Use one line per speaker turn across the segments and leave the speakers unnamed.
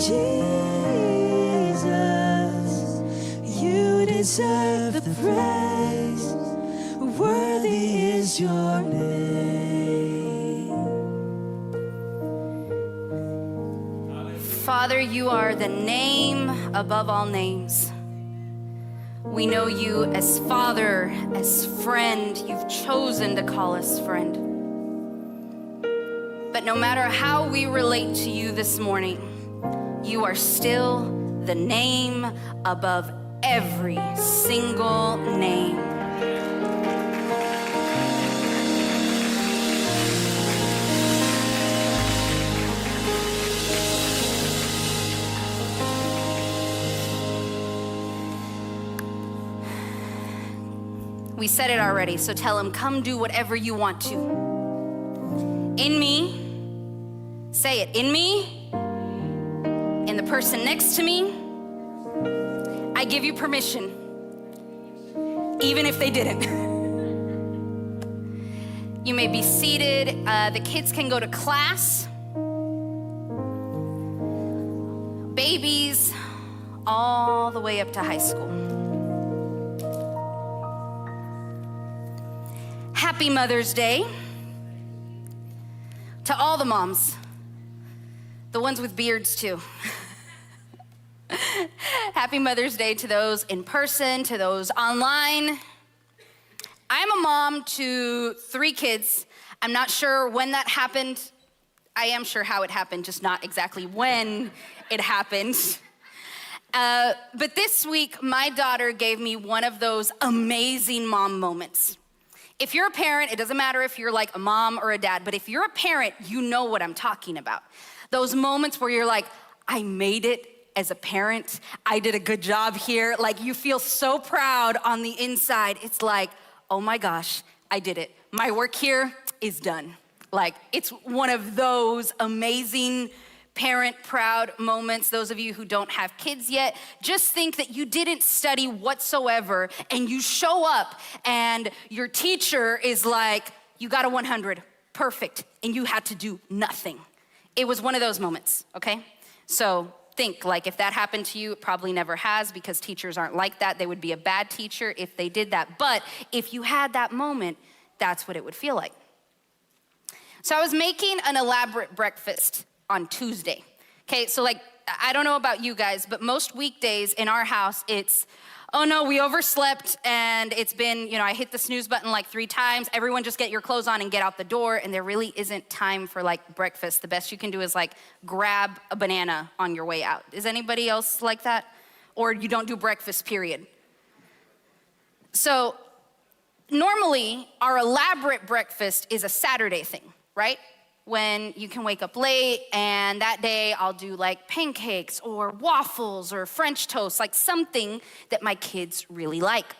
Jesus, you deserve the praise. Worthy is your name.
Father, you are the name above all names. We know you as Father, as friend. You've chosen to call us friend. But no matter how we relate to you this morning, you are still the name above every single name. We said it already, so tell him, come do whatever you want to. In me, say it, in me, in the person next to me, I give you permission, even if they didn't. You may be seated. The kids can go to class. Babies, all the way up to high school. Happy Mother's Day to all the moms, the ones with beards too. Happy Mother's Day to those in person, to those online. I'm a mom to 3 kids. I'm not sure when that happened. I am sure how it happened, just not exactly when it happened. But this week, my daughter gave me one of those amazing mom moments. If you're a parent, it doesn't matter if you're like a mom or a dad, but if you're a parent, you know what I'm talking about. Those moments where you're like, I made it as a parent. I did a good job here. Like you feel so proud on the inside. It's like, oh my gosh, I did it. My work here is done. Like it's one of those amazing parent proud moments. Those of you who don't have kids yet, just think that you didn't study whatsoever and you show up and your teacher is like, you got a 100, perfect, and you had to do nothing. It was one of those moments, okay? So think, like if that happened to you, it probably never has because teachers aren't like that. They would be a bad teacher if they did that. But if you had that moment, that's what it would feel like. So I was making an elaborate breakfast on Tuesday. Okay, so like, I don't know about you guys, but most weekdays in our house, it's, oh no, we overslept and it's been, I hit the snooze button like 3 times. Everyone just get your clothes on and get out the door. And there really isn't time for like breakfast. The best you can do is like grab a banana on your way out. Is anybody else like that? Or you don't do breakfast, period. So normally our elaborate breakfast is a Saturday thing, right? When you can wake up late, and that day I'll do like pancakes or waffles or French toast, like something that my kids really like.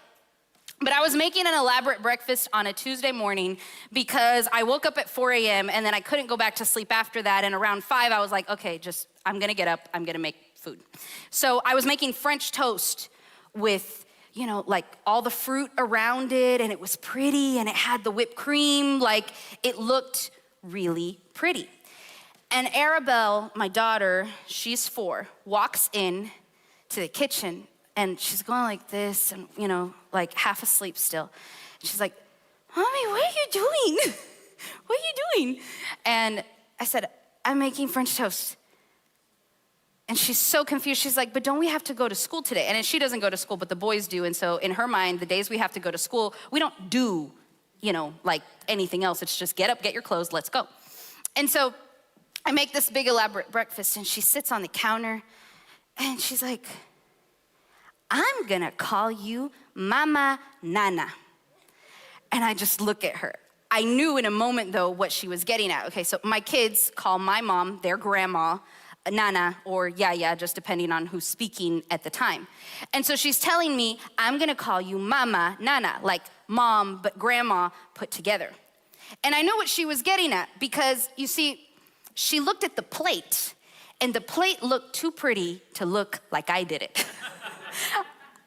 But I was making an elaborate breakfast on a Tuesday morning because I woke up at 4 a.m. and then I couldn't go back to sleep after that. And around 5, I was like, okay, I'm gonna get up, I'm gonna make food. So I was making French toast with like all the fruit around it, and it was pretty, and it had the whipped cream, like it looked really pretty. And Arabelle, my daughter, she's 4, walks in to the kitchen and she's going like this and, like half asleep still. She's like, Mommy, what are you doing? What are you doing? And I said, I'm making French toast. And she's so confused. She's like, but don't we have to go to school today? And she doesn't go to school, but the boys do. And so in her mind, the days we have to go to school, we don't do like anything else. It's just get up, get your clothes, let's go. And so I make this big elaborate breakfast and she sits on the counter and she's like, I'm gonna call you Mama Nana. And I just look at her. I knew in a moment though what she was getting at. Okay, so my kids call my mom, their grandma, Nana or Yaya, just depending on who's speaking at the time. And so she's telling me, I'm gonna call you Mama Nana, like mom, but grandma put together. And I know what she was getting at because you see, she looked at the plate and the plate looked too pretty to look like I did it.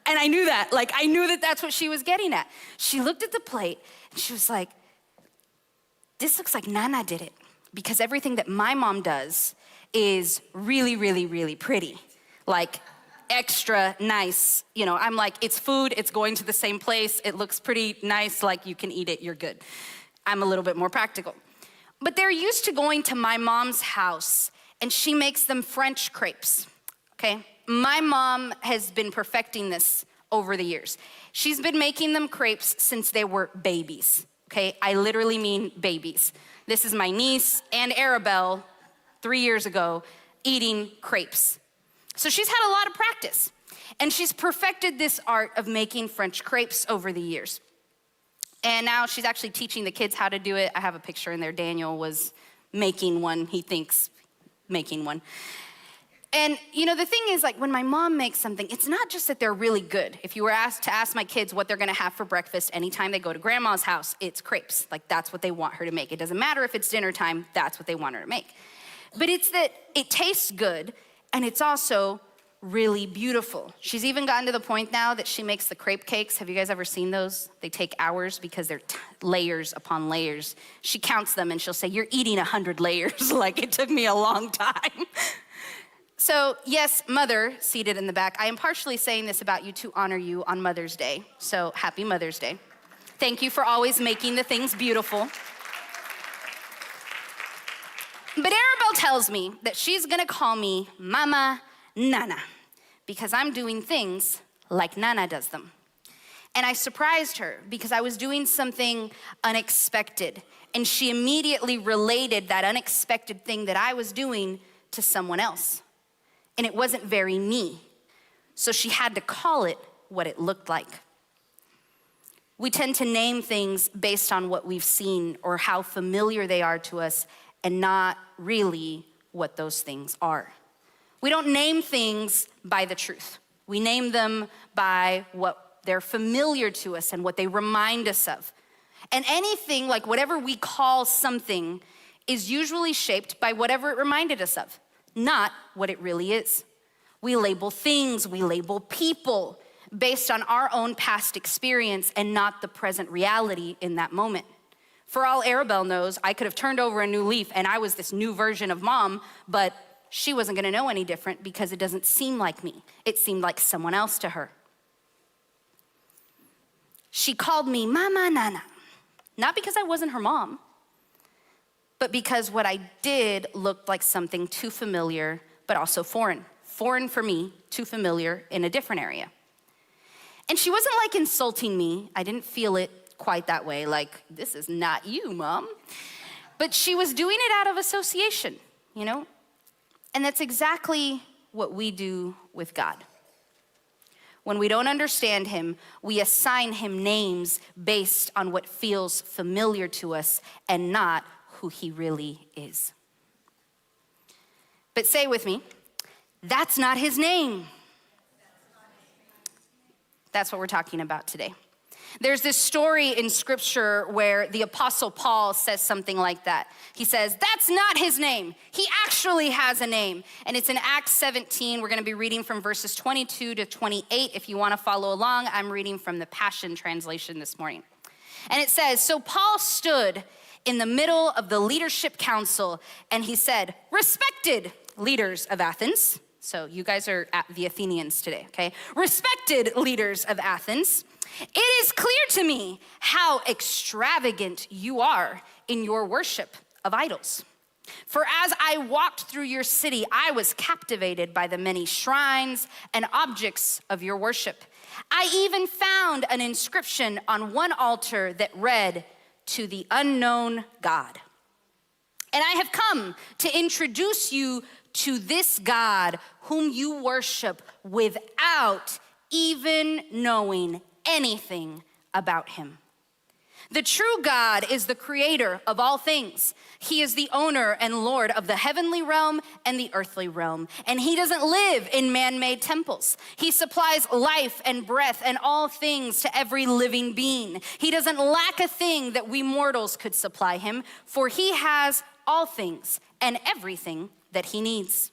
And I knew that, I knew that that's what she was getting at. She looked at the plate and she was like, this looks like Nana did it. because everything that my mom does is really, really, really pretty. Like extra nice. You know, I'm like, it's food, it's going to the same place, it looks pretty nice, like you can eat it, you're good. I'm a little bit more practical. But they're used to going to my mom's house and she makes them French crepes, okay? My mom has been perfecting this over the years. She's been making them crepes since they were babies, okay? I literally mean babies. This is my niece and Arabelle 3 years ago eating crepes. So she's had a lot of practice and she's perfected this art of making French crepes over the years. And now she's actually teaching the kids how to do it. I have a picture in there. Daniel was making one, he thinks making one. And you know, the thing is, like when my mom makes something, it's not just that they're really good. If you were asked to ask my kids what they're gonna have for breakfast anytime they go to grandma's house, it's crepes. Like that's what they want her to make. It doesn't matter if it's dinner time, that's what they want her to make. But it's that it tastes good and it's also really beautiful. She's even gotten to the point now that she makes the crepe cakes. Have you guys ever seen those? They take hours because they're layers upon layers. She counts them and she'll say, you're eating 100 layers. Like it took me a long time. So yes, mother, seated in the back, I am partially saying this about you to honor you on Mother's Day. So happy Mother's Day. Thank you for always making the things beautiful. But Arabelle tells me that she's gonna call me Mama Nana because I'm doing things like Nana does them. And I surprised her because I was doing something unexpected and she immediately related that unexpected thing that I was doing to someone else. And it wasn't very me. So she had to call it what it looked like. We tend to name things based on what we've seen or how familiar they are to us and not really what those things are. We don't name things by the truth. We name them by what they're familiar to us and what they remind us of. And anything, like whatever we call something, is usually shaped by whatever it reminded us of, not what it really is. We label things, we label people based on our own past experience and not the present reality in that moment. For all Arabelle knows, I could have turned over a new leaf and I was this new version of mom, but she wasn't gonna know any different because it doesn't seem like me. It seemed like someone else to her. She called me Mama Nana, not because I wasn't her mom, but because what I did looked like something too familiar, but also foreign. Foreign for me, too familiar in a different area. And she wasn't like insulting me. I didn't feel it quite that way, like, this is not you, Mom. But she was doing it out of association, you know? And that's exactly what we do with God. When we don't understand him, we assign him names based on what feels familiar to us and not who he really is. But say with me, that's not his name. That's what we're talking about today. There's this story in scripture where the Apostle Paul says something like that. He says, that's not his name. He actually has a name. And it's in Acts 17. We're gonna be reading from verses 22 to 28. If you wanna follow along, I'm reading from the Passion Translation this morning. And it says, so Paul stood in the middle of the leadership council and he said, respected leaders of Athens. So you guys are at the Athenians today, okay? Respected leaders of Athens. It is clear to me how extravagant you are in your worship of idols. For as I walked through your city, I was captivated by the many shrines and objects of your worship. I even found an inscription on one altar that read, to the unknown God. And I have come to introduce you to this God whom you worship without even knowing anything about him. The true God is the creator of all things. He is the owner and Lord of the heavenly realm and the earthly realm. And he doesn't live in man-made temples. He supplies life and breath and all things to every living being. He doesn't lack a thing that we mortals could supply him, for he has all things and everything that he needs.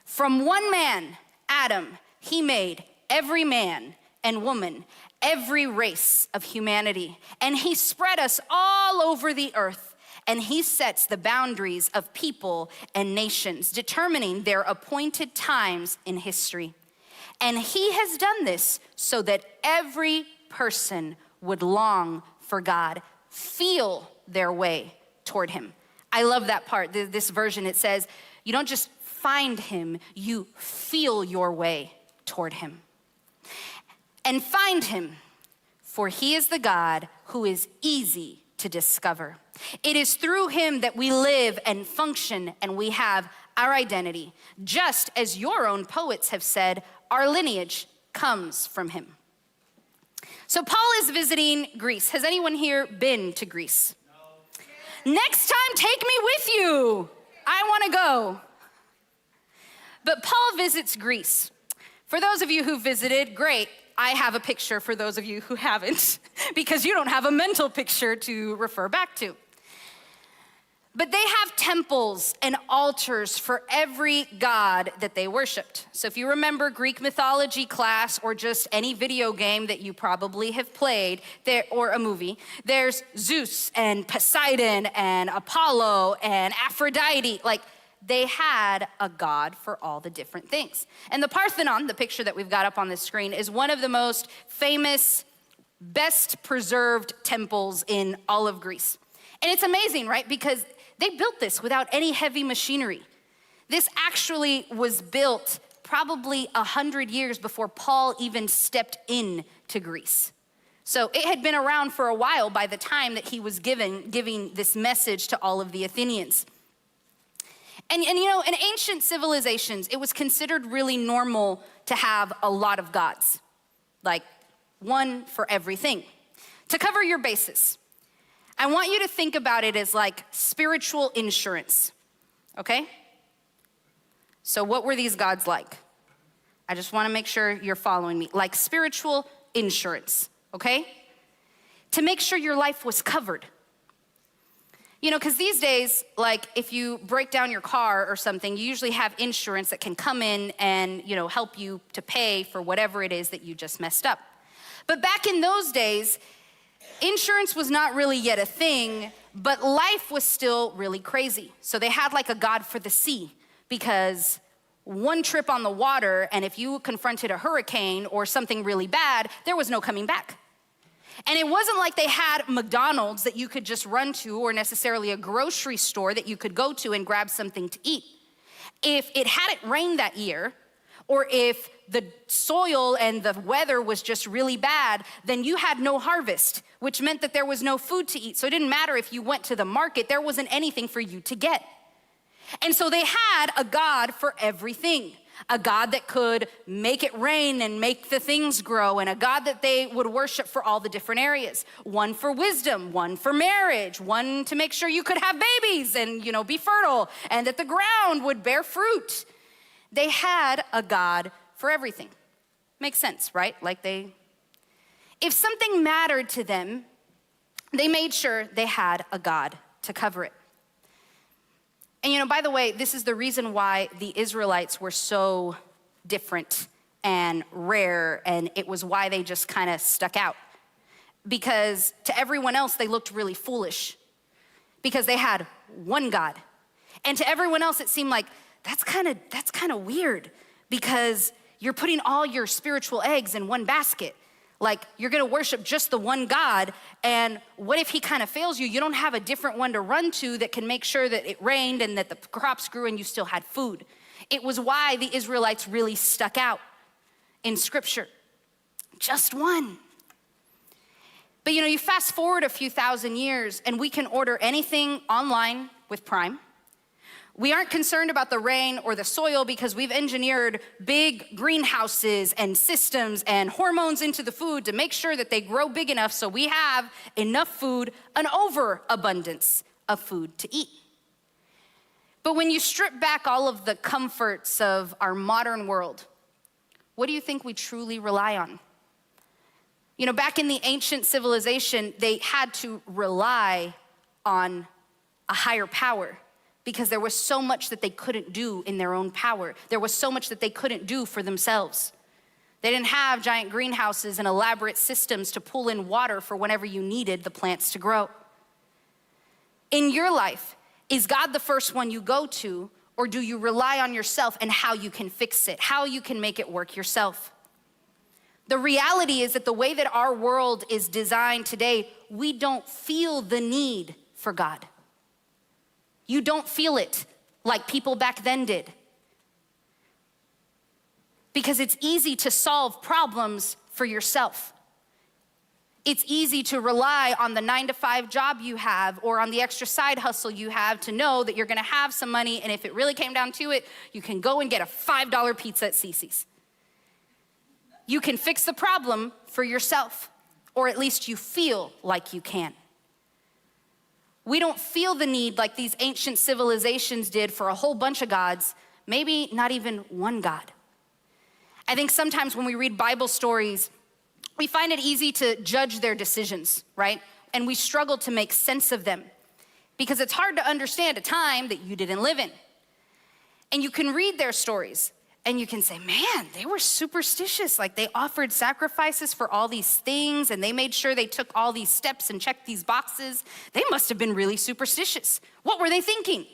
From one man, Adam, he made every man and woman, every race of humanity, and he spread us all over the earth and he sets the boundaries of people and nations, determining their appointed times in history. And he has done this so that every person would long for God, feel their way toward him. I love that part. This version, it says, you don't just find him, you feel your way toward him. And find him, for he is the God who is easy to discover. It is through him that we live and function and we have our identity. Just as your own poets have said, our lineage comes from him. So Paul is visiting Greece. Has anyone here been to Greece? No. Next time, take me with you. I want to go. But Paul visits Greece. For those of you who visited, great. I have a picture for those of you who haven't, because you don't have a mental picture to refer back to. But they have temples and altars for every god that they worshiped. So if you remember Greek mythology class or just any video game that you probably have played, or a movie, there's Zeus and Poseidon and Apollo and Aphrodite. Like, they had a god for all the different things. And the Parthenon, the picture that we've got up on the screen, is one of the most famous, best preserved temples in all of Greece. And it's amazing, right? Because they built this without any heavy machinery. This actually was built probably 100 years before Paul even stepped into Greece. So it had been around for a while by the time that he was giving this message to all of the Athenians. And you know, in ancient civilizations, it was considered really normal to have a lot of gods, like one for everything. To cover your bases, I want you to think about it as like spiritual insurance, okay? So what were these gods like? I just want to make sure you're following me. Like spiritual insurance, okay? To make sure your life was covered. You know, because these days, like if you break down your car or something, you usually have insurance that can come in and, you know, help you to pay for whatever it is that you just messed up. But back in those days, insurance was not really yet a thing, but life was still really crazy. So they had like a god for the sea, because one trip on the water, and if you confronted a hurricane or something really bad, there was no coming back. And it wasn't like they had McDonald's that you could just run to, or necessarily a grocery store that you could go to and grab something to eat. If it hadn't rained that year, or if the soil and the weather was just really bad, then you had no harvest, which meant that there was no food to eat. So it didn't matter if you went to the market, there wasn't anything for you to get. And so they had a god for everything. A God that could make it rain and make the things grow, and a God that they would worship for all the different areas. One for wisdom, one for marriage, one to make sure you could have babies and, you know, be fertile, and that the ground would bear fruit. They had a God for everything. Makes sense, right? If something mattered to them, they made sure they had a God to cover it. And you know, by the way, this is the reason why the Israelites were so different and rare, and it was why they just kind of stuck out. Because to everyone else, they looked really foolish, because they had one God. And to everyone else, it seemed like, that's kind of weird, because you're putting all your spiritual eggs in one basket. Like, you're gonna worship just the one God, and what if he kind of fails you? You don't have a different one to run to that can make sure that it rained and that the crops grew and you still had food. It was why the Israelites really stuck out in scripture. Just one. But you know, you fast forward a few thousand years and we can order anything online with Prime. We aren't concerned about the rain or the soil because we've engineered big greenhouses and systems and hormones into the food to make sure that they grow big enough so we have enough food, an overabundance of food to eat. But when you strip back all of the comforts of our modern world, what do you think we truly rely on? You know, back in the ancient civilization, they had to rely on a higher power, because there was so much that they couldn't do in their own power. There was so much that they couldn't do for themselves. They didn't have giant greenhouses and elaborate systems to pull in water for whenever you needed the plants to grow. In your life, is God the first one you go to, or do you rely on yourself and how you can fix it, how you can make it work yourself? The reality is that the way that our world is designed today, we don't feel the need for God. You don't feel it like people back then did. Because it's easy to solve problems for yourself. It's easy to rely on the 9-to-5 job you have or on the extra side hustle you have to know that you're gonna have some money, and if it really came down to it, you can go and get a $5 pizza at Cece's. You can fix the problem for yourself, or at least you feel like you can. We don't feel the need like these ancient civilizations did for a whole bunch of gods, maybe not even one God. I think sometimes when we read Bible stories, we find it easy to judge their decisions, right? And we struggle to make sense of them because it's hard to understand a time that you didn't live in. And you can read their stories and you can say, man, they were superstitious. Like they offered sacrifices for all these things and they made sure they took all these steps and checked these boxes. They must have been really superstitious. What were they thinking?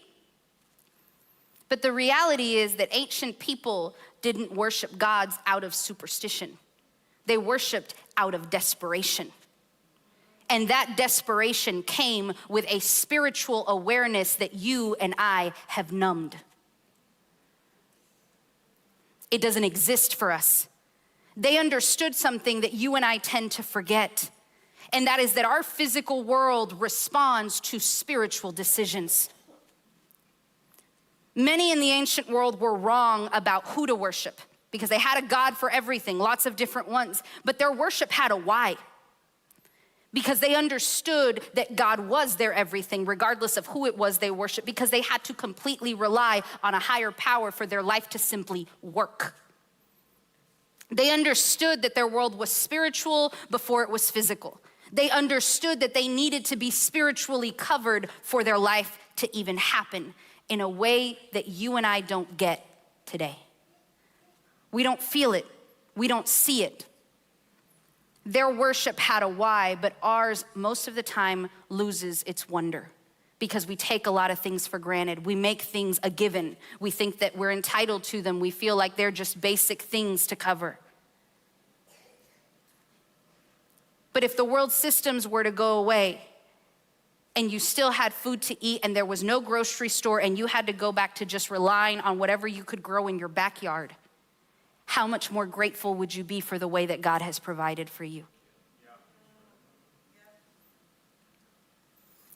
But the reality is that ancient people didn't worship gods out of superstition. They worshiped out of desperation. And that desperation came with a spiritual awareness that you and I have numbed. It doesn't exist for us. They understood something that you and I tend to forget, and that is that our physical world responds to spiritual decisions. Many in the ancient world were wrong about who to worship because they had a God for everything, lots of different ones, but their worship had a why. Because they understood that God was their everything, regardless of who it was they worshiped, because they had to completely rely on a higher power for their life to simply work. They understood that their world was spiritual before it was physical. They understood that they needed to be spiritually covered for their life to even happen in a way that you and I don't get today. We don't feel it. We don't see it. Their worship had a why, but ours most of the time loses its wonder because we take a lot of things for granted. We make things a given. We think that we're entitled to them. We feel like they're just basic things to cover. But if the world systems were to go away and you still had food to eat and there was no grocery store and you had to go back to just relying on whatever you could grow in your backyard, how much more grateful would you be for the way that God has provided for you?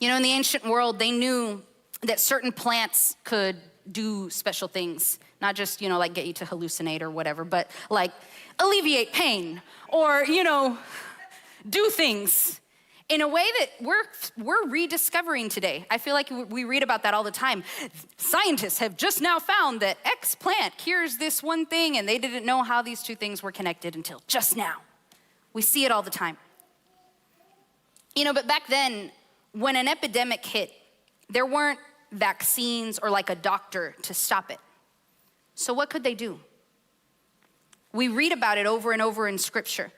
You know, in the ancient world, they knew that certain plants could do special things, not just, like get you to hallucinate or whatever, but like alleviate pain or, do things in a way that we're rediscovering today. I feel like we read about that all the time. Scientists have just now found that X plant cures this one thing, and they didn't know how these two things were connected until just now. We see it all the time. But back then, when an epidemic hit, there weren't vaccines or like a doctor to stop it. So what could they do? We read about it over and over in Scripture.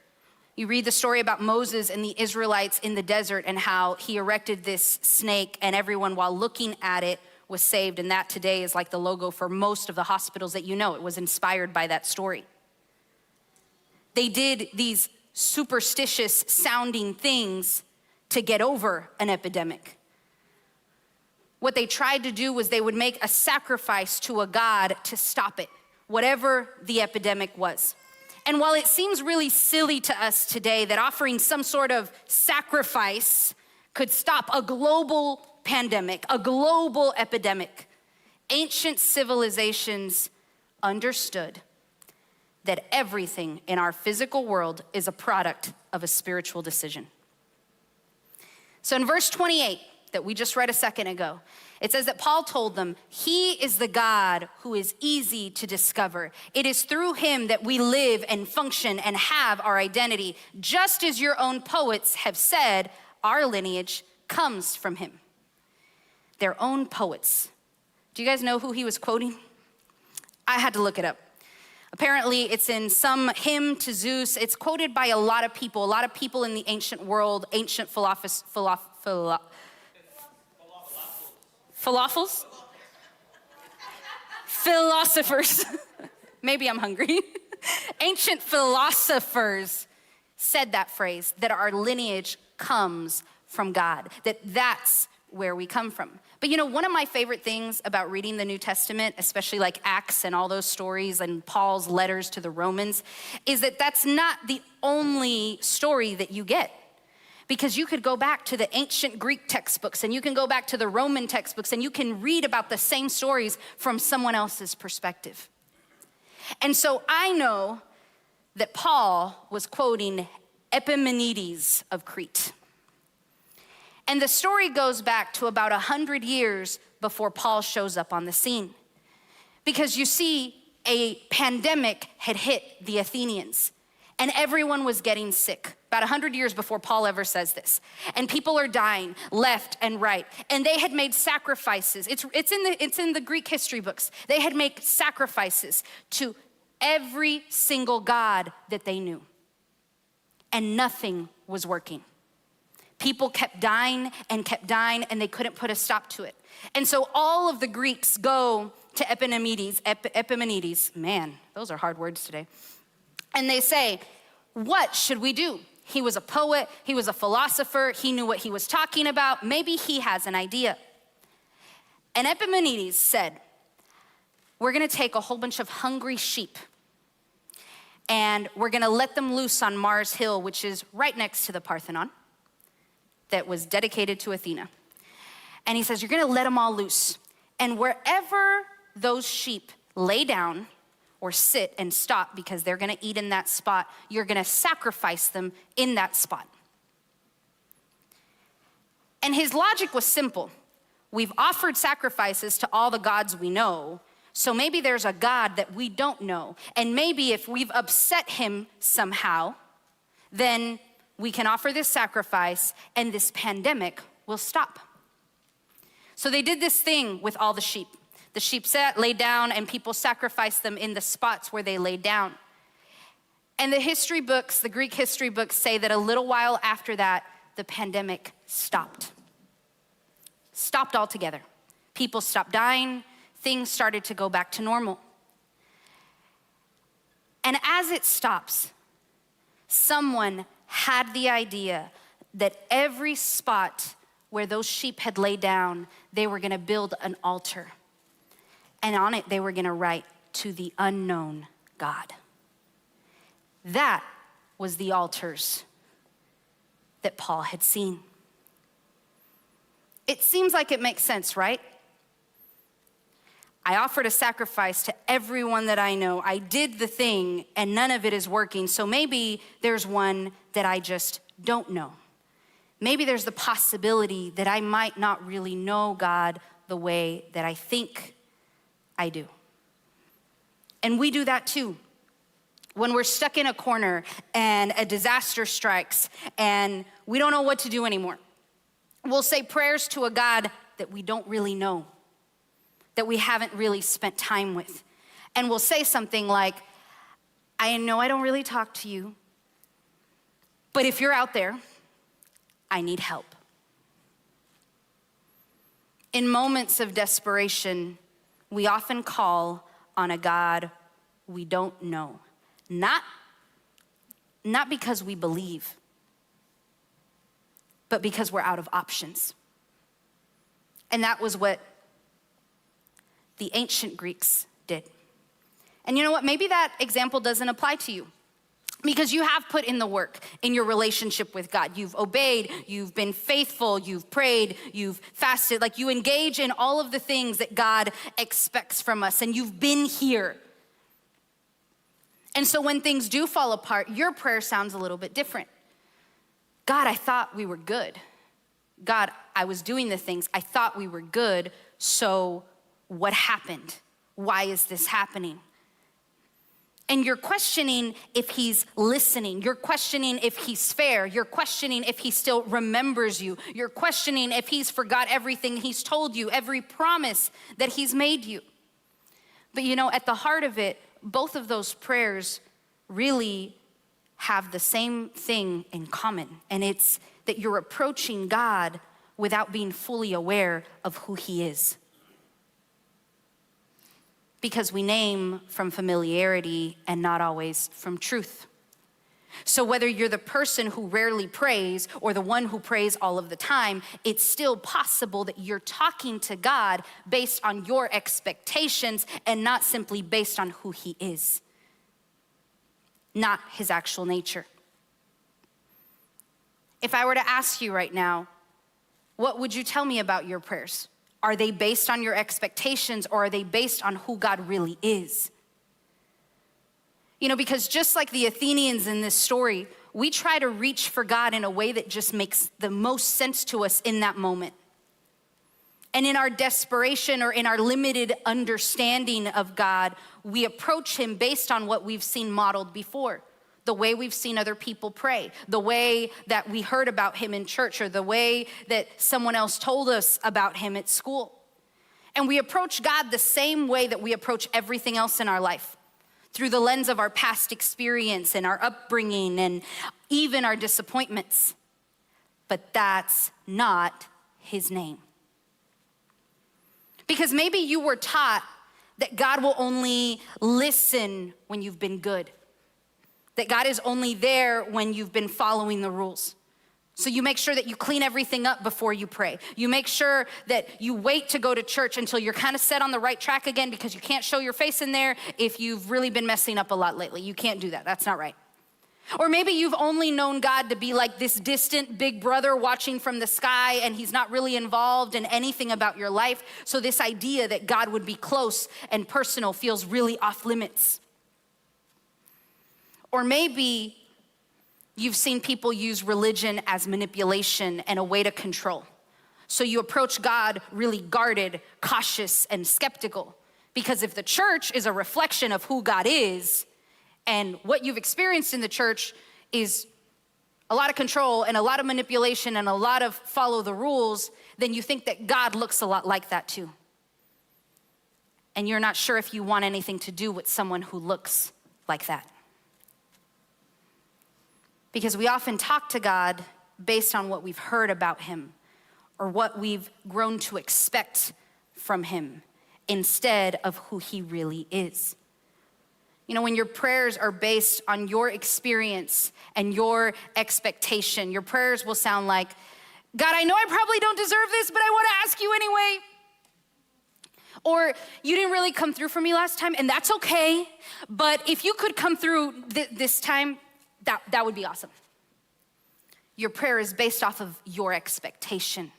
You read the story about Moses and the Israelites in the desert and how he erected this snake and everyone, while looking at it, was saved. And that today is like the logo for most of the hospitals that you know. It was inspired by that story. They did these superstitious sounding things to get over an epidemic. What they tried to do was they would make a sacrifice to a god to stop it, whatever the epidemic was. And while it seems really silly to us today that offering some sort of sacrifice could stop a global pandemic, a global epidemic, ancient civilizations understood that everything in our physical world is a product of a spiritual decision. So in verse 28 that we just read a second ago, it says that Paul told them, he is the God who is easy to discover. It is through him that we live and function and have our identity. Just as your own poets have said, our lineage comes from him. Their own poets. Do you guys know who he was quoting? I had to look it up. Apparently, it's in some hymn to Zeus. It's quoted by a lot of people. A lot of people in the ancient world, ancient Falafels? Philosophers. Maybe I'm hungry. Ancient philosophers said that phrase, that our lineage comes from God, that's where we come from. But one of my favorite things about reading the New Testament, especially like Acts and all those stories and Paul's letters to the Romans, is that that's not the only story that you get. Because you could go back to the ancient Greek textbooks and you can go back to the Roman textbooks and you can read about the same stories from someone else's perspective. And so I know that Paul was quoting Epimenides of Crete. And the story goes back to about 100 years before Paul shows up on the scene. Because you see, a pandemic had hit the Athenians and everyone was getting sick. About 100 years before Paul ever says this. And people are dying left and right. And they had made sacrifices. It's in the Greek history books. They had made sacrifices to every single god that they knew. And nothing was working. People kept dying and they couldn't put a stop to it. And so all of the Greeks go to Epimenides, man, those are hard words today. And they say, what should we do? He was a poet, he was a philosopher, he knew what he was talking about. Maybe he has an idea. And Epimenides said, we're gonna take a whole bunch of hungry sheep and we're gonna let them loose on Mars Hill, which is right next to the Parthenon, that was dedicated to Athena. And he says, you're gonna let them all loose. And wherever those sheep lay down or sit and stop because they're gonna eat in that spot, you're gonna sacrifice them in that spot. And his logic was simple. We've offered sacrifices to all the gods we know, so maybe there's a God that we don't know. And maybe if we've upset him somehow, then we can offer this sacrifice and this pandemic will stop. So they did this thing with all the sheep. The sheep laid down and people sacrificed them in the spots where they laid down. And the history books, the Greek history books say that a little while after that, the pandemic stopped. Stopped altogether. People stopped dying. Things started to go back to normal. And as it stops, someone had the idea that every spot where those sheep had laid down, they were gonna build an altar. And on it, they were gonna write, to the unknown God. That was the altars that Paul had seen. It seems like it makes sense, right? I offered a sacrifice to everyone that I know. I did the thing and none of it is working. So maybe there's one that I just don't know. Maybe there's the possibility that I might not really know God the way that I think I do. And we do that too. When we're stuck in a corner and a disaster strikes and we don't know what to do anymore, we'll say prayers to a God that we don't really know, that we haven't really spent time with. And we'll say something like, I know I don't really talk to you, but if you're out there, I need help. In moments of desperation, we often call on a God we don't know. Not because we believe, but because we're out of options. And that was what the ancient Greeks did. And you know what? Maybe that example doesn't apply to you because you have put in the work in your relationship with God. You've obeyed, you've been faithful, you've prayed, you've fasted. Like you engage in all of the things that God expects from us, and you've been here. And so when things do fall apart, your prayer sounds a little bit different. God, I thought we were good. God, I was doing the things. I thought we were good. So what happened? Why is this happening? And you're questioning if he's listening. You're questioning if he's fair. You're questioning if he still remembers you. You're questioning if he's forgot everything he's told you, every promise that he's made you. But you know, at the heart of it, both of those prayers really have the same thing in common. And it's that you're approaching God without being fully aware of who he is. Because we name from familiarity and not always from truth. So whether you're the person who rarely prays or the one who prays all of the time, it's still possible that you're talking to God based on your expectations and not simply based on who he is, not his actual nature. If I were to ask you right now, what would you tell me about your prayers? Are they based on your expectations, or are they based on who God really is? You know, because just like the Athenians in this story, we try to reach for God in a way that just makes the most sense to us in that moment. And in our desperation or in our limited understanding of God, we approach him based on what we've seen modeled before. The way we've seen other people pray, the way that we heard about him in church, or the way that someone else told us about him at school. And we approach God the same way that we approach everything else in our life, through the lens of our past experience and our upbringing and even our disappointments. But that's not his name. Because maybe you were taught that God will only listen when you've been good, that God is only there when you've been following the rules. So you make sure that you clean everything up before you pray. You make sure that you wait to go to church until you're kind of set on the right track again, because you can't show your face in there if you've really been messing up a lot lately. You can't do that. That's not right. Or maybe you've only known God to be like this distant big brother watching from the sky, and he's not really involved in anything about your life. So this idea that God would be close and personal feels really off limits. Or maybe you've seen people use religion as manipulation and a way to control. So you approach God really guarded, cautious, and skeptical. Because if the church is a reflection of who God is, and what you've experienced in the church is a lot of control and a lot of manipulation and a lot of follow the rules, then you think that God looks a lot like that too. And you're not sure if you want anything to do with someone who looks like that. Because we often talk to God based on what we've heard about him or what we've grown to expect from him instead of who he really is. You know, when your prayers are based on your experience and your expectation, your prayers will sound like, God, I know I probably don't deserve this, but I want to ask you anyway. Or you didn't really come through for me last time, and that's okay. But if you could come through this time, that would be awesome. Your prayer is based off of your expectation.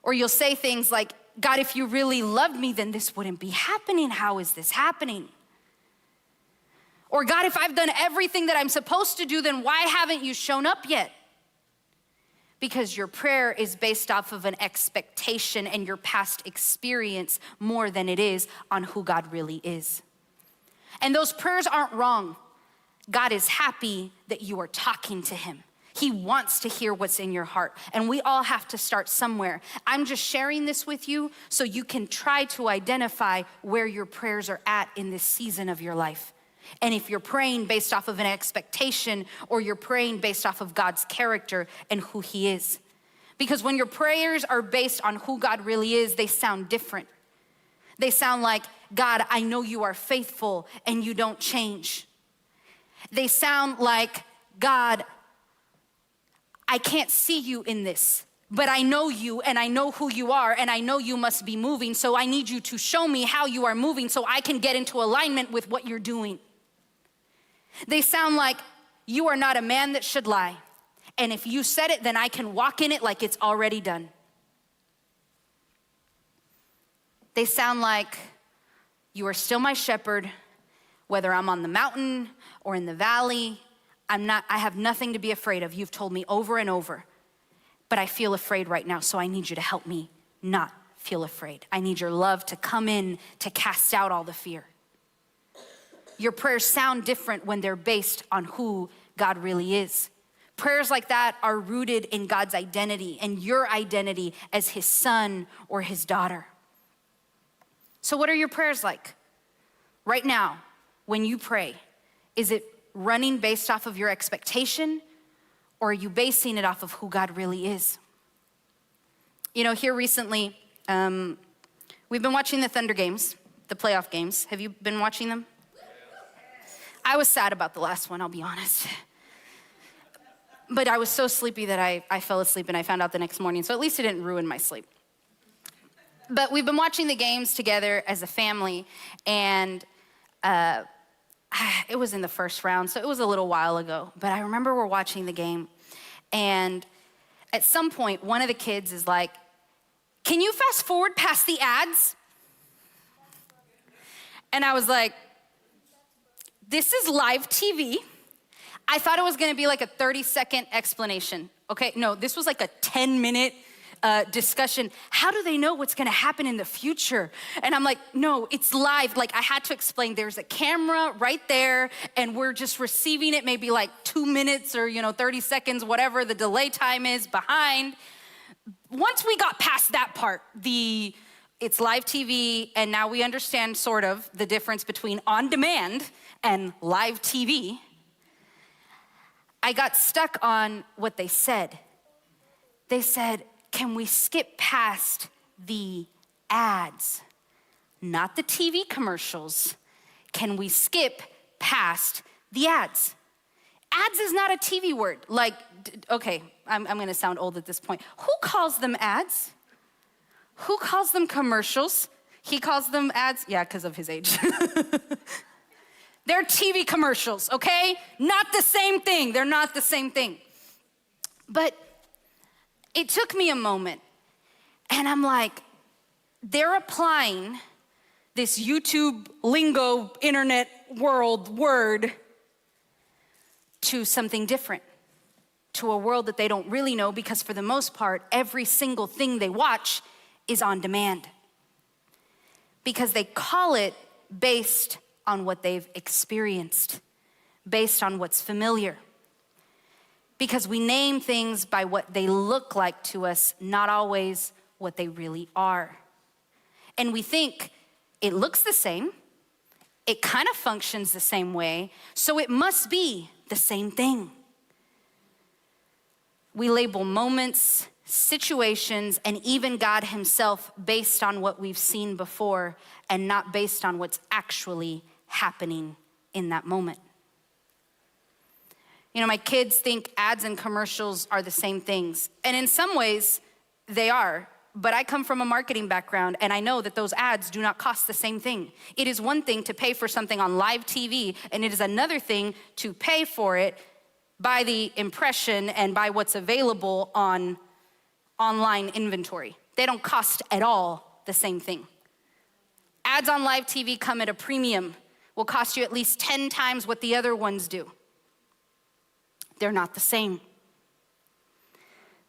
Or you'll say things like, God, if you really loved me, then this wouldn't be happening. How is this happening? Or God, if I've done everything that I'm supposed to do, then why haven't you shown up yet? Because your prayer is based off of an expectation and your past experience more than it is on who God really is. And those prayers aren't wrong. God is happy that you are talking to him. He wants to hear what's in your heart. And we all have to start somewhere. I'm just sharing this with you so you can try to identify where your prayers are at in this season of your life. And if you're praying based off of an expectation, or you're praying based off of God's character and who he is. Because when your prayers are based on who God really is, they sound different. They sound like, God, I know you are faithful and you don't change. They sound like, God, I can't see you in this, but I know you and I know who you are and I know you must be moving, so I need you to show me how you are moving so I can get into alignment with what you're doing. They sound like, you are not a man that should lie, and if you said it, then I can walk in it like it's already done. They sound like, you are still my shepherd, whether I'm on the mountain or in the valley. I have nothing to be afraid of. You've told me over and over, but I feel afraid right now, so I need you to help me not feel afraid. I need your love to come in to cast out all the fear. Your prayers sound different when they're based on who God really is. Prayers like that are rooted in God's identity and your identity as his son or his daughter. So what are your prayers like? Right now, when you pray, is it running based off of your expectation, or are you basing it off of who God really is? You know, here recently, we've been watching the Thunder games, the playoff games. Have you been watching them? I was sad about the last one, I'll be honest. But I was so sleepy that I fell asleep and I found out the next morning, so at least it didn't ruin my sleep. But we've been watching the games together as a family, and it was in the first round, so it was a little while ago. But I remember we're watching the game, and at some point, one of the kids is like, "Can you fast forward past the ads?" And I was like, this is live TV. I thought it was gonna be like a 30-second explanation. Okay, no, this was like a 10-minute discussion. How do they know what's gonna happen in the future? And I'm like, no, it's live. Like, I had to explain, there's a camera right there, and we're just receiving it maybe like 2 minutes or 30 seconds, whatever the delay time is behind. Once we got past that part, it's live TV, and now we understand sort of the difference between on demand and live TV. I got stuck on what they said. They said, can we skip past the ads? Not the TV commercials. Can we skip past the ads? Ads is not a TV word. Like, okay, I'm gonna sound old at this point. Who calls them ads? Who calls them commercials? He calls them ads? Yeah, because of his age. They're TV commercials, okay? Not the same thing. They're not the same thing. But it took me a moment, and I'm like, they're applying this YouTube lingo, internet world word to something different, to a world that they don't really know, because for the most part, every single thing they watch is on demand. Because they call it based on what they've experienced, based on what's familiar. Because we name things by what they look like to us, not always what they really are. And we think it looks the same, it kind of functions the same way, so it must be the same thing. We label moments, situations, and even God himself based on what we've seen before and not based on what's actually happening in that moment. You know, my kids think ads and commercials are the same things. And in some ways, they are. But I come from a marketing background, and I know that those ads do not cost the same thing. It is one thing to pay for something on live TV, and it is another thing to pay for it by the impression and by what's available on online inventory. They don't cost at all the same thing. Ads on live TV come at a premium, will cost you at least 10 times what the other ones do. They're not the same.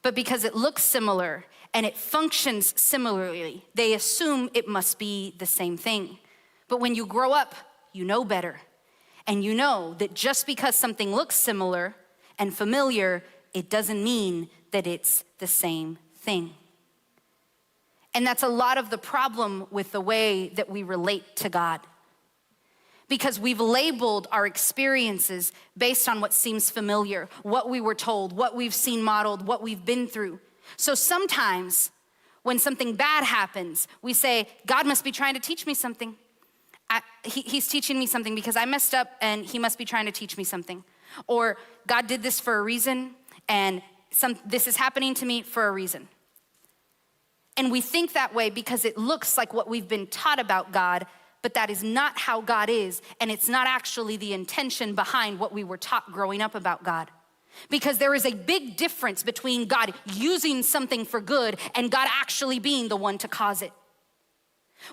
But because it looks similar and it functions similarly, they assume it must be the same thing. But when you grow up, you know better. And you know that just because something looks similar and familiar, it doesn't mean that it's the same thing. And that's a lot of the problem with the way that we relate to God. Because we've labeled our experiences based on what seems familiar, what we were told, what we've seen modeled, what we've been through. So sometimes when something bad happens, we say, God must be trying to teach me something. He's teaching me something because I messed up and he must be trying to teach me something. Or God did this for a reason and this is happening to me for a reason. And we think that way because it looks like what we've been taught about God, but that is not how God is, and it's not actually the intention behind what we were taught growing up about God. Because there is a big difference between God using something for good and God actually being the one to cause it.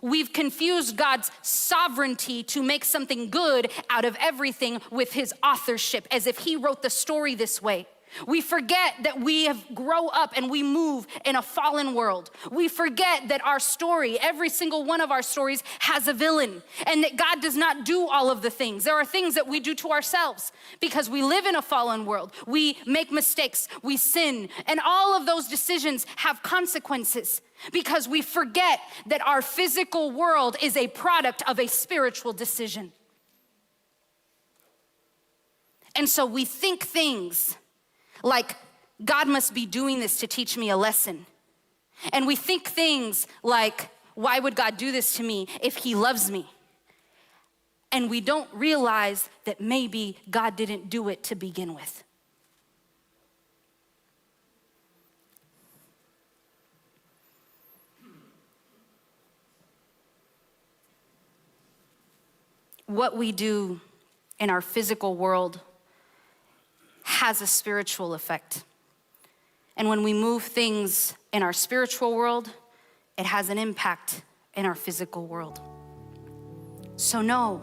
We've confused God's sovereignty to make something good out of everything with his authorship, as if he wrote the story this way. We forget that we have grown up and we move in a fallen world. We forget that our story, every single one of our stories, has a villain, and that God does not do all of the things. There are things that we do to ourselves because we live in a fallen world. We make mistakes, we sin, and all of those decisions have consequences because we forget that our physical world is a product of a spiritual decision. And so we think things like, God must be doing this to teach me a lesson. And we think things like, why would God do this to me if he loves me? And we don't realize that maybe God didn't do it to begin with. What we do in our physical world has a spiritual effect. And when we move things in our spiritual world, it has an impact in our physical world. So no,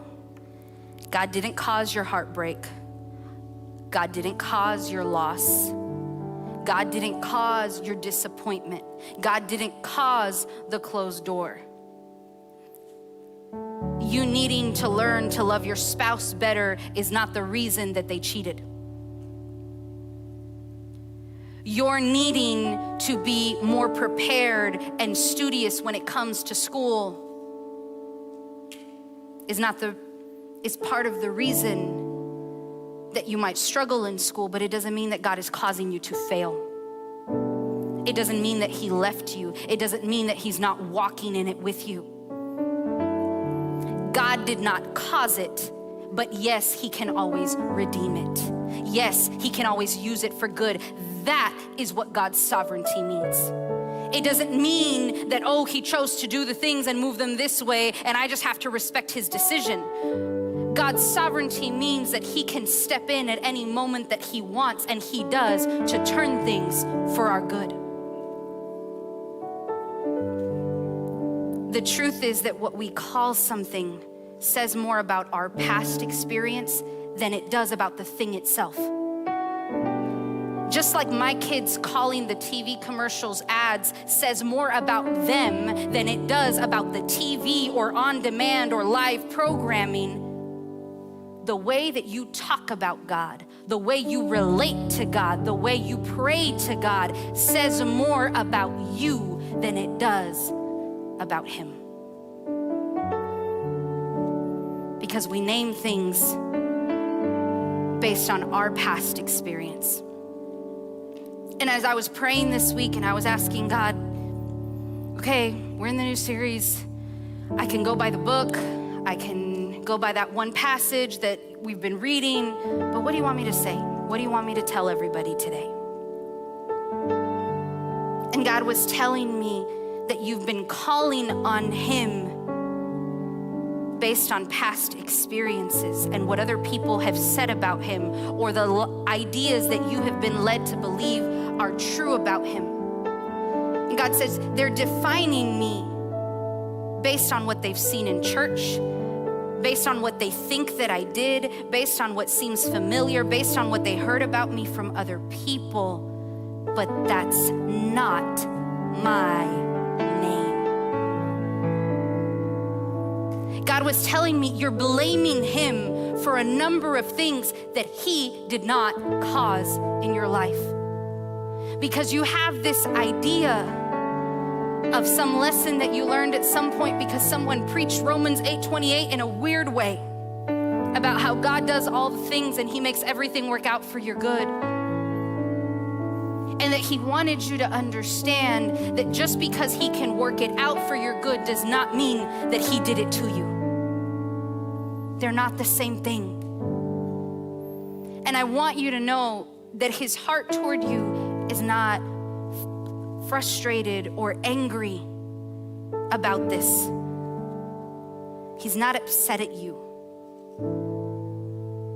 God didn't cause your heartbreak. God didn't cause your loss. God didn't cause your disappointment. God didn't cause the closed door. You needing to learn to love your spouse better is not the reason that they cheated. Your needing to be more prepared and studious when it comes to school is part of the reason that you might struggle in school, but it doesn't mean that God is causing you to fail. It doesn't mean that he left you. It doesn't mean that he's not walking in it with you. God did not cause it, but yes, he can always redeem it. Yes, he can always use it for good. That is what God's sovereignty means. It doesn't mean that, oh, he chose to do the things and move them this way, and I just have to respect his decision. God's sovereignty means that he can step in at any moment that he wants, and he does, to turn things for our good. The truth is that what we call something says more about our past experience than it does about the thing itself. Just like my kids calling the TV commercials ads says more about them than it does about the TV or on-demand or live programming, the way that you talk about God, the way you relate to God, the way you pray to God says more about you than it does about him. Because we name things based on our past experience. And as I was praying this week and I was asking God, okay, we're in the new series. I can go by the book. I can go by that one passage that we've been reading. But what do you want me to say? What do you want me to tell everybody today? And God was telling me that you've been calling on him based on past experiences and what other people have said about him, or the ideas that you have been led to believe are true about him. And God says they're defining me based on what they've seen in church, based on what they think that I did, based on what seems familiar, based on what they heard about me from other people. But that's not my name. God was telling me you're blaming him for a number of things that he did not cause in your life. Because you have this idea of some lesson that you learned at some point because someone preached Romans 8:28 in a weird way about how God does all the things and he makes everything work out for your good. And that he wanted you to understand that just because he can work it out for your good does not mean that he did it to you. They're not the same thing. And I want you to know that his heart toward you is not frustrated or angry about this. He's not upset at you.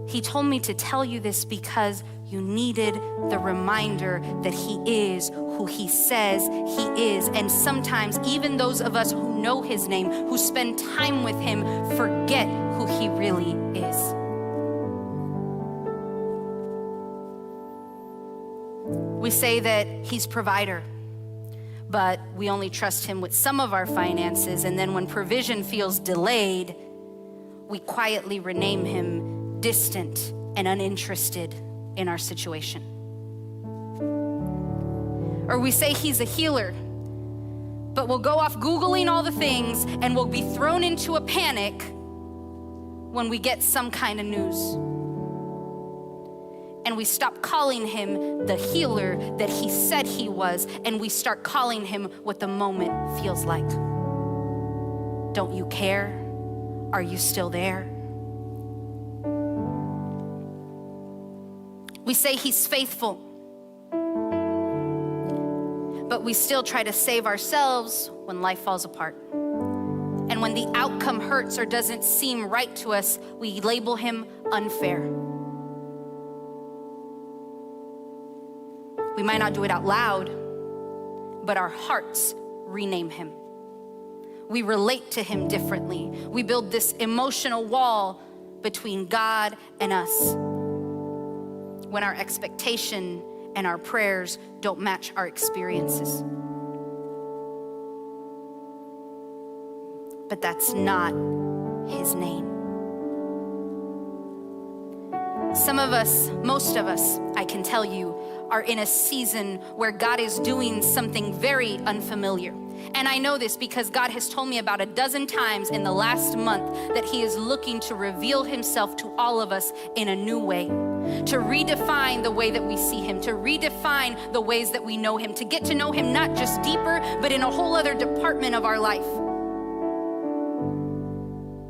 He told me to tell you this because you needed the reminder that he is who he says he is. And sometimes even those of us who know his name, who spend time with him, forget who he really is. We say that he's provider, but we only trust him with some of our finances. And then when provision feels delayed, we quietly rename him distant and uninterested in our situation. Or we say he's a healer, but we'll go off Googling all the things and we'll be thrown into a panic when we get some kind of news. and we stop calling him the healer that he said he was, and we start calling him what the moment feels like. Don't you care? Are you still there? We say he's faithful, but we still try to save ourselves when life falls apart. And when the outcome hurts or doesn't seem right to us, we label him unfair. We might not do it out loud, but our hearts rename him. We relate to him differently. We build this emotional wall between God and us when our expectation and our prayers don't match our experiences. But that's not his name. Some of us, most of us, I can tell you, are in a season where God is doing something very unfamiliar. And I know this because God has told me about a dozen times in the last month that he is looking to reveal himself to all of us in a new way, to redefine the way that we see him, to redefine the ways that we know him, to get to know him not just deeper, but in a whole other department of our life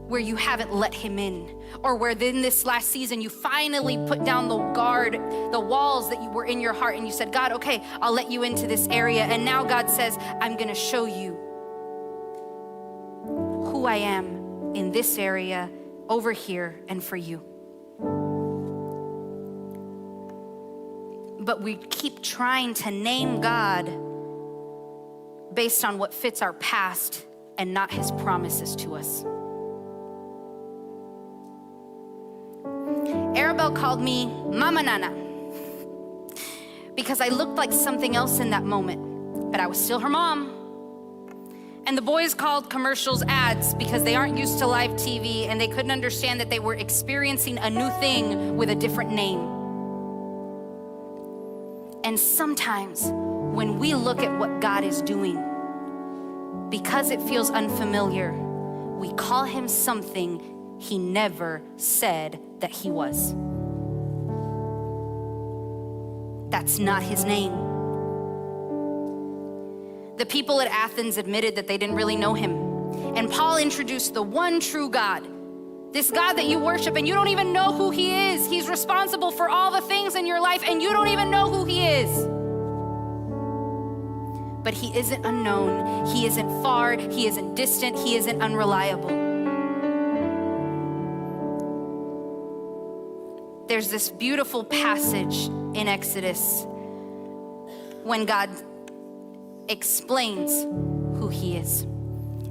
where you haven't let him in, or where in this last season you finally put down the guard, the walls that you were in your heart, and you said, God, okay, I'll let you into this area. And now God says, I'm gonna show you who I am in this area, over here, and for you. But we keep trying to name God based on what fits our past and not his promises to us. Arabelle called me Mama Nana because I looked like something else in that moment, but I was still her mom. And the boys called commercials ads because they aren't used to live TV and they couldn't understand that they were experiencing a new thing with a different name. And sometimes when we look at what God is doing, because it feels unfamiliar, we call him something he never said that he was. That's not his name. The people at Athens admitted that they didn't really know him. And Paul introduced the one true God, this God that you worship and you don't even know who he is. He's responsible for all the things in your life and you don't even know who he is. But he isn't unknown, he isn't far, he isn't distant, he isn't unreliable. There's this beautiful passage in Exodus when God explains who he is.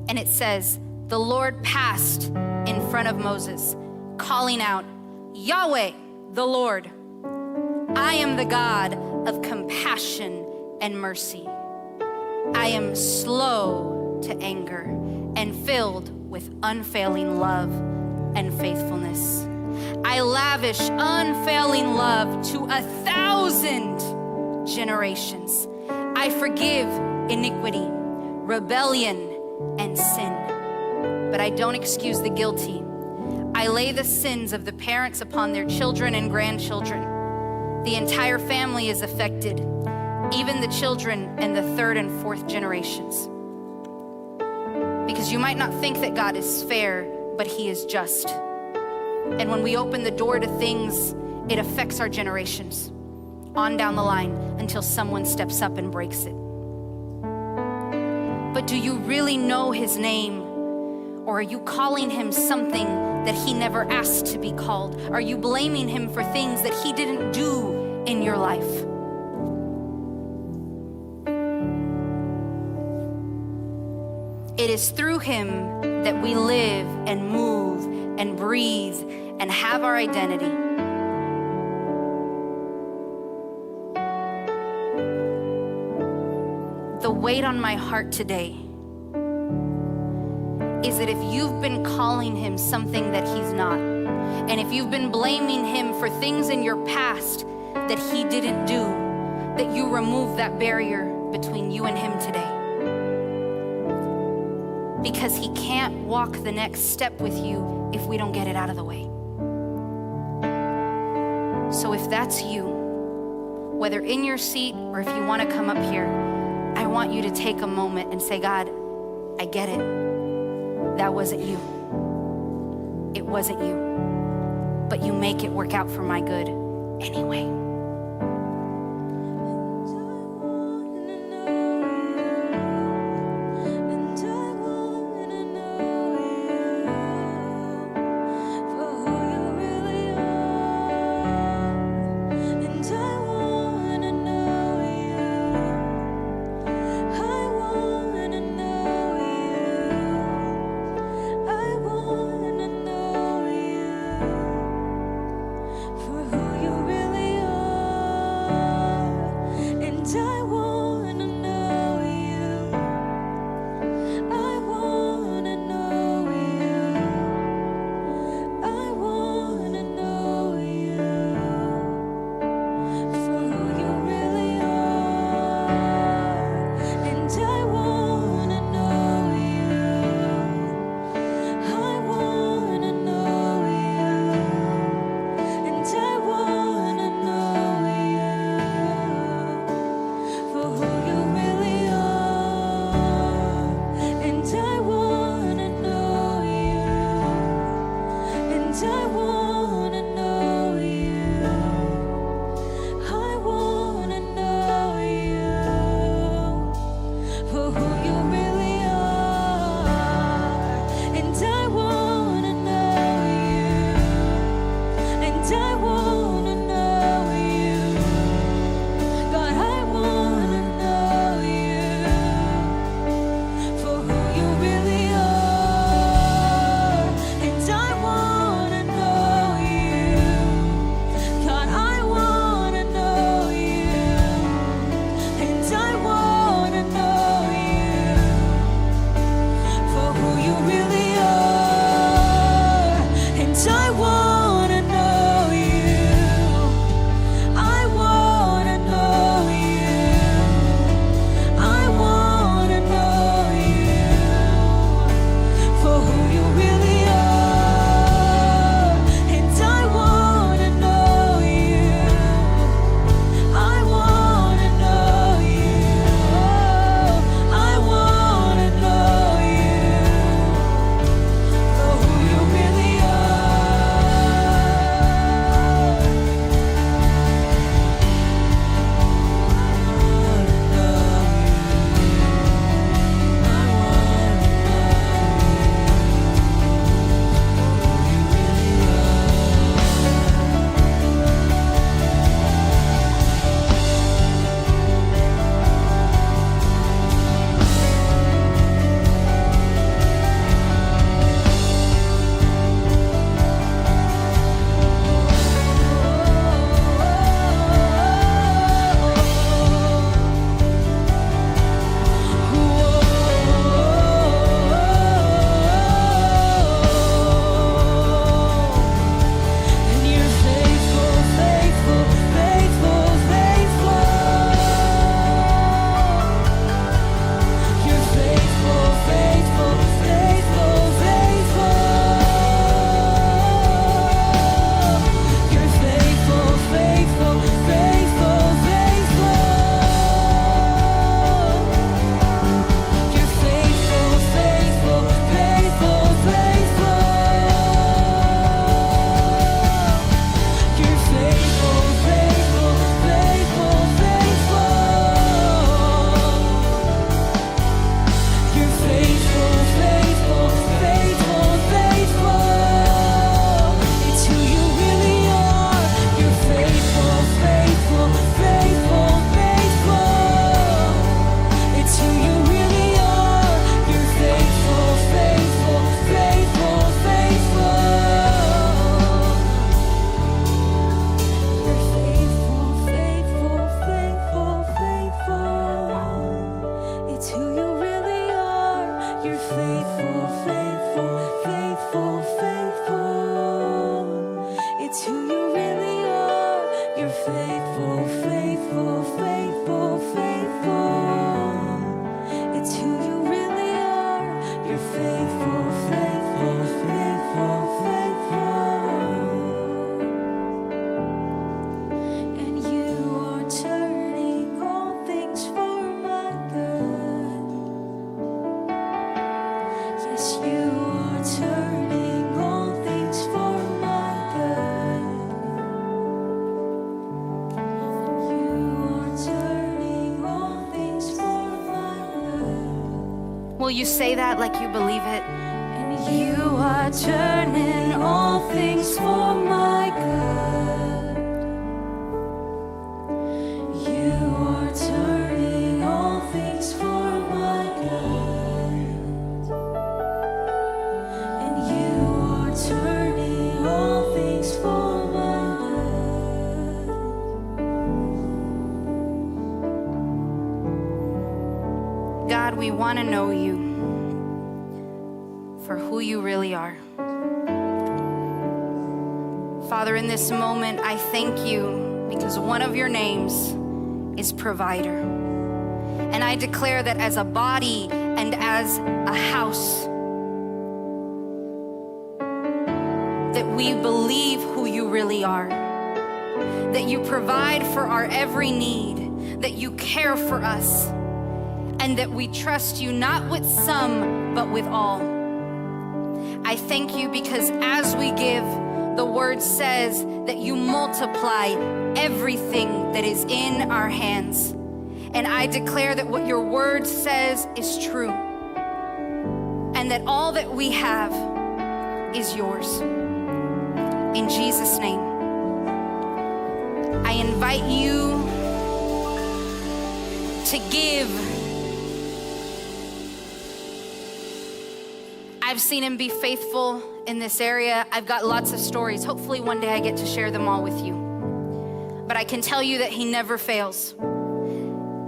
And it says, the Lord passed in front of Moses, calling out, Yahweh, the Lord, I am the God of compassion and mercy. I am slow to anger and filled with unfailing love and faithfulness. I lavish unfailing love to 1,000 generations. I forgive iniquity, rebellion, and sin. But I don't excuse the guilty. I lay the sins of the parents upon their children and grandchildren. The entire family is affected, even the children and the third and fourth generations. Because you might not think that God is fair, but he is just. And when we open the door to things, it affects our generations on down the line until someone steps up and breaks it. But do you really know his name? Or are you calling him something that he never asked to be called? Are you blaming him for things that he didn't do in your life? It is through him that we live and move and breathe and have our identity. The weight on my heart today is that if you've been calling him something that he's not, and if you've been blaming him for things in your past that he didn't do, that you remove that barrier between you and him today. Because he can't walk the next step with you if we don't get it out of the way. So if that's you, whether in your seat or if you want to come up here, I want you to take a moment and say, God, I get it. That wasn't you. It wasn't you. But you make it work out for my good anyway.
Yes, you are turning all things for my good. You are turning all things for my good.
Will you say that like you believe it?
And you are turning all things for my good. You are turning all things for my good. And you are turning all things for my good.
God, we want to know you for who you really are. Father, in this moment, I thank you because one of your names is provider. And I declare that as a body and as a house, that we believe who you really are, that you provide for our every need, that you care for us, and that we trust you not with some, but with all. I thank you because as we give, the word says that you multiply everything that is in our hands. And I declare that what your word says is true, and that all that we have is yours. In Jesus' name, I invite you to give. I've seen him be faithful in this area. I've got lots of stories. Hopefully one day I get to share them all with you. But I can tell you that he never fails.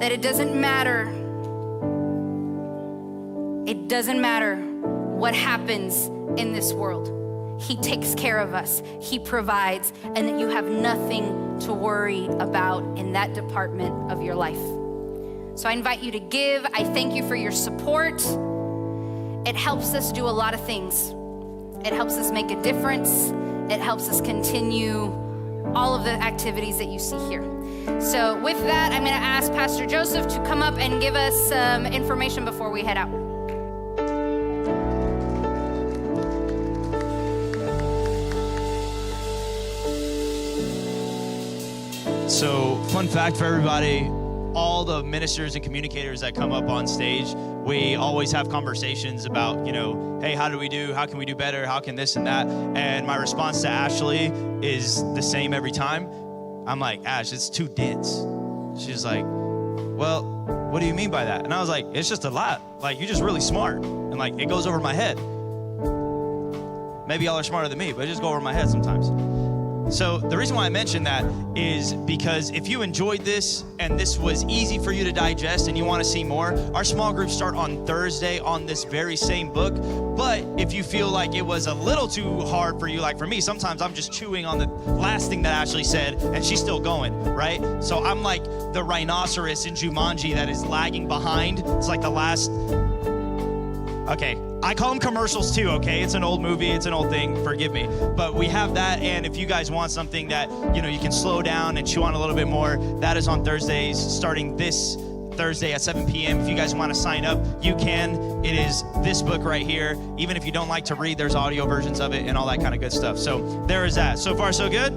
That it doesn't matter. It doesn't matter what happens in this world. He takes care of us. He provides, and that you have nothing to worry about in that department of your life. So I invite you to give. I thank you for your support. It helps us do a lot of things. It helps us make a difference. It helps us continue all of the activities that you see here. So with that, I'm going to ask Pastor Joseph to come up and give us some information before we head out.
So, fun fact for everybody, all the ministers and communicators that come up on stage, we always have conversations about, hey, how do we do? How can we do better? How can this and that? And my response to Ashley is the same every time. I'm like, Ash, it's too dense. She's like, well, what do you mean by that? And I was like, it's just a lot. Like, you're just really smart. And like, it goes over my head. Maybe y'all are smarter than me, but it just goes over my head sometimes. So the reason why I mentioned that is because if you enjoyed this and this was easy for you to digest and you want to see more, our small groups start on Thursday on this very same book. But if you feel like it was a little too hard for you, like for me, sometimes I'm just chewing on the last thing that Ashley said and she's still going, right? So I'm like the rhinoceros in Jumanji that is lagging behind. It's like the last... Okay, I call them commercials too, okay? It's an old movie, it's an old thing, forgive me. But we have that, and if you guys want something that, you can slow down and chew on a little bit more, that is on Thursdays, starting this Thursday at 7 p.m. If you guys want to sign up, you can. It is this book right here. Even if you don't like to read, there's audio versions of it and all that kind of good stuff. So there is that. So far, so good?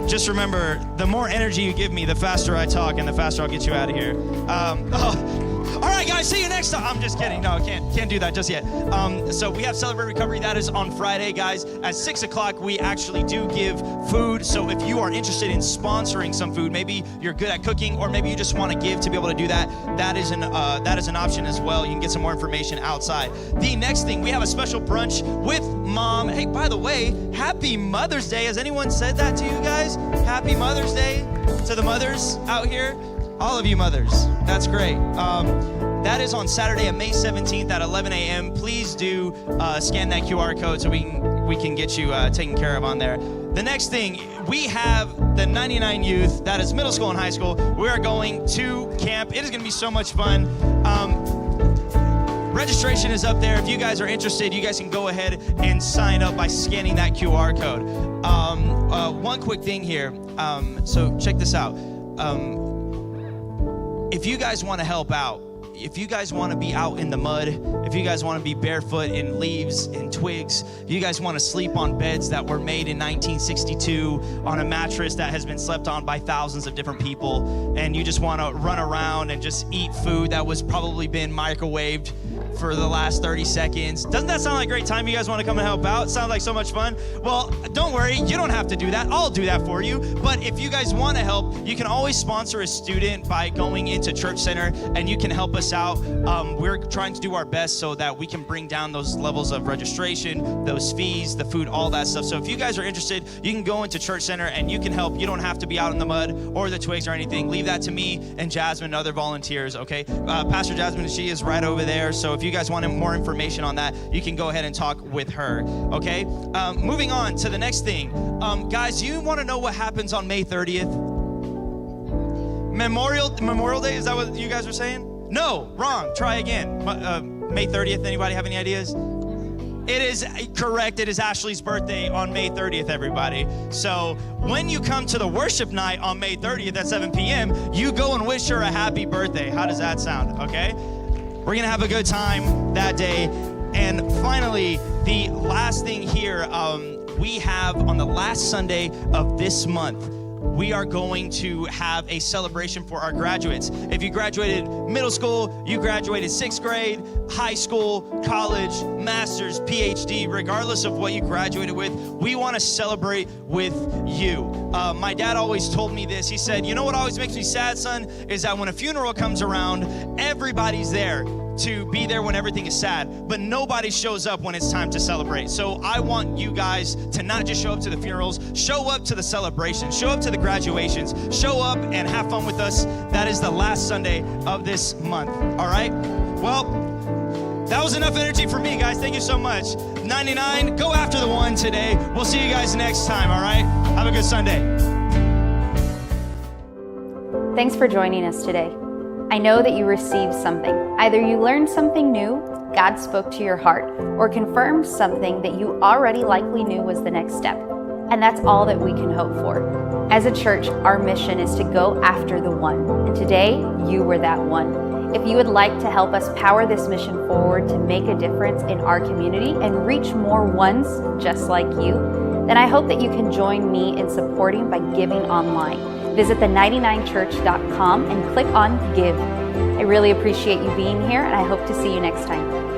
Just remember, the more energy you give me, the faster I talk and the faster I'll get you out of here. All right, guys, see you next time. I'm just kidding. No, can't do that just yet. So we have Celebrate Recovery. That is on Friday, guys. At 6 o'clock, we actually do give food. So if you are interested in sponsoring some food, maybe you're good at cooking, or maybe you just want to give to be able to do that, that is an option as well. You can get some more information outside. The next thing, we have a special brunch with Mom. Hey, by the way, happy Mother's Day. Has anyone said that to you guys? Happy Mother's Day to the mothers out here. All of you mothers, that's great. That is on Saturday, May 17th at 11 a.m. Please do scan that QR code so we can get you taken care of on there. The next thing, we have the 99 Youth, that is middle school and high school. We are going to camp. It is gonna be so much fun. Registration is up there. If you guys are interested, you guys can go ahead and sign up by scanning that QR code. One quick thing here, so check this out. if you guys want to help out, if you guys want to be out in the mud, if you guys want to be barefoot in leaves and twigs, if you guys want to sleep on beds that were made in 1962 on a mattress that has been slept on by thousands of different people, and you just want to run around and just eat food that was probably been microwaved for the last 30 seconds. Doesn't that sound like a great time? You guys want to come and help out? Sounds like so much fun. Well, don't worry, you don't have to do that. I'll do that for you. But if you guys want to help, you can always sponsor a student by going into Church Center, and you can help us out. We're trying to do our best so that we can bring down those levels of registration, those fees, the food, all that stuff. So if you guys are interested, you can go into Church Center and you can help. You don't have to be out in the mud or the twigs or anything. Leave that to me and Jasmine and other volunteers, okay? Pastor Jasmine, she is right over there. So if you guys want more information on that, you can go ahead and talk with her, okay? Moving on to the next thing. Guys, you want to know what happens on May 30th? Memorial Day, is that what you guys were saying? No, wrong. Try again. May 30th, anybody have any ideas? It is correct. It is Ashley's birthday on May 30th, everybody. So when you come to the worship night on May 30th at 7 p.m., you go and wish her a happy birthday. How does that sound, okay? We're going to have a good time that day. And finally, the last thing here, we have on the last Sunday of this month, we are going to have a celebration for our graduates. If you graduated middle school, you graduated 6th grade, high school, college, master's, PhD, regardless of what you graduated with, we want to celebrate with you. My dad always told me this. He said, you know what always makes me sad, son, is that when a funeral comes around, everybody's there to be there when everything is sad, but nobody shows up when it's time to celebrate. So I want you guys to not just show up to the funerals, show up to the celebrations, show up to the graduations, show up and have fun with us. That is the last Sunday of this month, all right? Well, that was enough energy for me, guys. Thank you so much. 99, go after the one today. We'll see you guys next time, all right? Have a good Sunday.
Thanks for joining us today. I know that you received something. Either you learned something new, God spoke to your heart, or confirmed something that you already likely knew was the next step. And that's all that we can hope for. As a church, our mission is to go after the one. And today, you were that one. If you would like to help us power this mission forward to make a difference in our community and reach more ones just like you, then I hope that you can join me in supporting by giving online. Visit the99church.com and click on Give. I really appreciate you being here, and I hope to see you next time.